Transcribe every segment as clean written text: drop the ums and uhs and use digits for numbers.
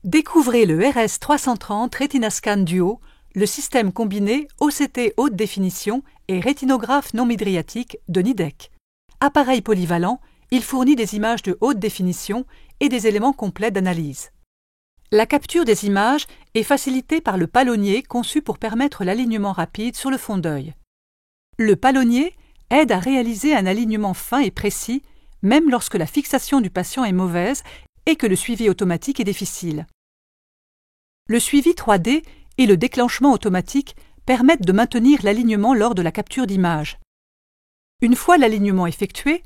Découvrez le RS330 Retina Scan Duo, le système combiné OCT haute définition et rétinographe non midriatique de Nidec. Appareil polyvalent, il fournit des images de haute définition et des éléments complets d'analyse. La capture des images est facilitée par le palonnier conçu pour permettre l'alignement rapide sur le fond d'œil. Le palonnier aide à réaliser un alignement fin et précis, même lorsque la fixation du patient est mauvaise et que le suivi automatique est difficile. Le suivi 3D et le déclenchement automatique permettent de maintenir l'alignement lors de la capture d'image. Une fois l'alignement effectué,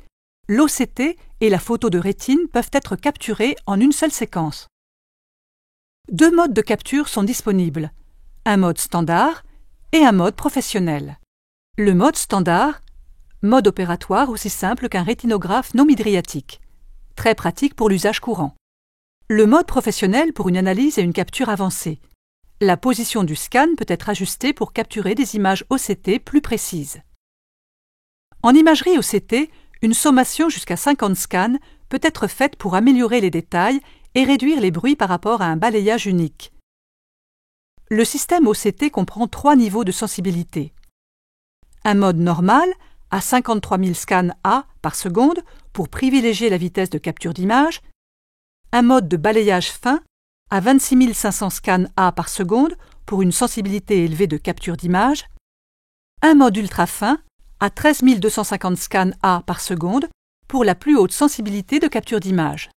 l'OCT et la photo de rétine peuvent être capturés en une seule séquence. Deux modes de capture sont disponibles, un mode standard et un mode professionnel. Le mode standard, mode opératoire aussi simple qu'un rétinographe non midriatique, très pratique pour l'usage courant. Le mode professionnel pour une analyse et une capture avancée. La position du scan peut être ajustée pour capturer des images OCT plus précises. En imagerie OCT, une sommation jusqu'à 50 scans peut être faite pour améliorer les détails et réduire les bruits par rapport à un balayage unique. Le système OCT comprend 3 niveaux de sensibilité. Un mode normal à 53 000 scans A par seconde pour privilégier la vitesse de capture d'image, un mode de balayage fin à 26 500 scans A par seconde pour une sensibilité élevée de capture d'image, un mode ultra fin à 13 250 scans A par seconde pour la plus haute sensibilité de capture d'image.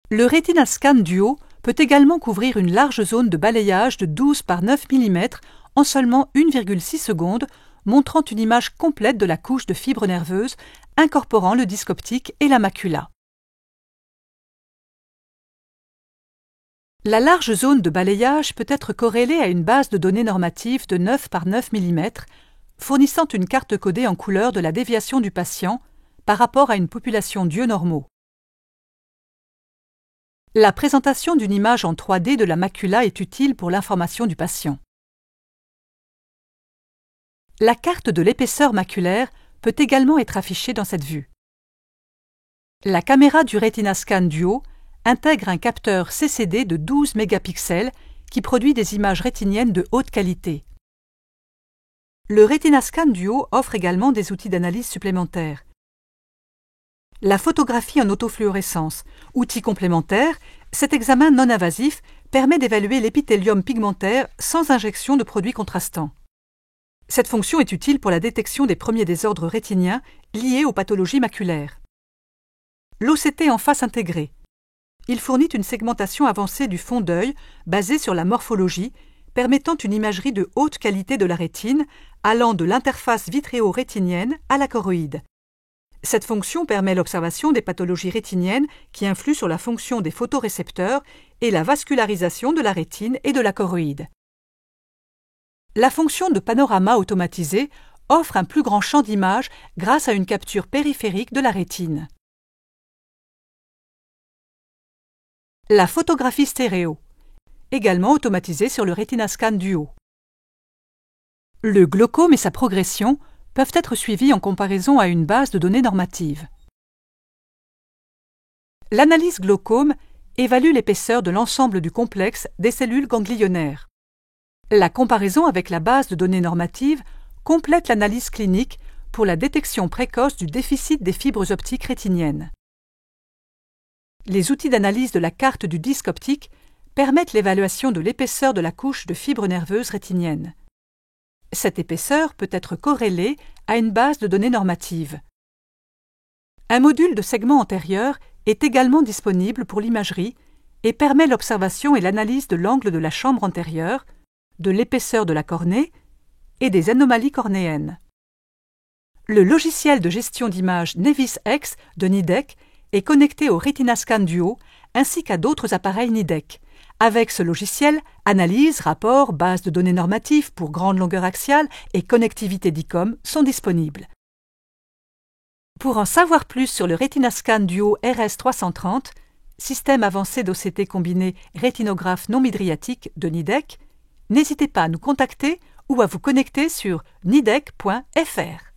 Le Retina Scan Duo peut également couvrir une large zone de balayage de 12 par 9 mm en seulement 1,6 secondes, montrant une image complète de la couche de fibres nerveuses incorporant le disque optique et la macula. La large zone de balayage peut être corrélée à une base de données normative de 9 par 9 mm, fournissant une carte codée en couleur de la déviation du patient par rapport à une population d'yeux normaux. La présentation d'une image en 3D de la macula est utile pour l'information du patient. La carte de l'épaisseur maculaire peut également être affichée dans cette vue. La caméra du Retina Scan Duo intègre un capteur CCD de 12 mégapixels qui produit des images rétiniennes de haute qualité. Le Retina Scan Duo offre également des outils d'analyse supplémentaires. La photographie en autofluorescence, outil complémentaire, cet examen non invasif permet d'évaluer l'épithélium pigmentaire sans injection de produits contrastants. Cette fonction est utile pour la détection des premiers désordres rétiniens liés aux pathologies maculaires. L'OCT en face intégrée. Il fournit une segmentation avancée du fond d'œil basée sur la morphologie, permettant une imagerie de haute qualité de la rétine, allant de l'interface vitréo-rétinienne à la choroïde. Cette fonction permet l'observation des pathologies rétiniennes qui influent sur la fonction des photorécepteurs et la vascularisation de la rétine et de la choroïde. La fonction de panorama automatisé offre un plus grand champ d'image grâce à une capture périphérique de la rétine. La photographie stéréo, également automatisée sur le Retina Scan Duo. Le glaucome et sa progression peuvent être suivis en comparaison à une base de données normative. L'analyse glaucome évalue l'épaisseur de l'ensemble du complexe des cellules ganglionnaires. La comparaison avec la base de données normative complète l'analyse clinique pour la détection précoce du déficit des fibres optiques rétiniennes. Les outils d'analyse de la carte du disque optique permettent l'évaluation de l'épaisseur de la couche de fibres nerveuses rétiniennes. Cette épaisseur peut être corrélée à une base de données normative. Un module de segment antérieur est également disponible pour l'imagerie et permet l'observation et l'analyse de l'angle de la chambre antérieure, de l'épaisseur de la cornée et des anomalies cornéennes. Le logiciel de gestion d'images Nevis-X de Nidec est connecté au Retina Scan Duo ainsi qu'à d'autres appareils Nidec. Avec ce logiciel, analyse, rapport, base de données normatives pour grande longueur axiale et connectivité DICOM sont disponibles. Pour en savoir plus sur le Retina Scan Duo RS330, système avancé d'OCT combiné rétinographe non midriatique de Nidec, n'hésitez pas à nous contacter ou à vous connecter sur nidec.fr.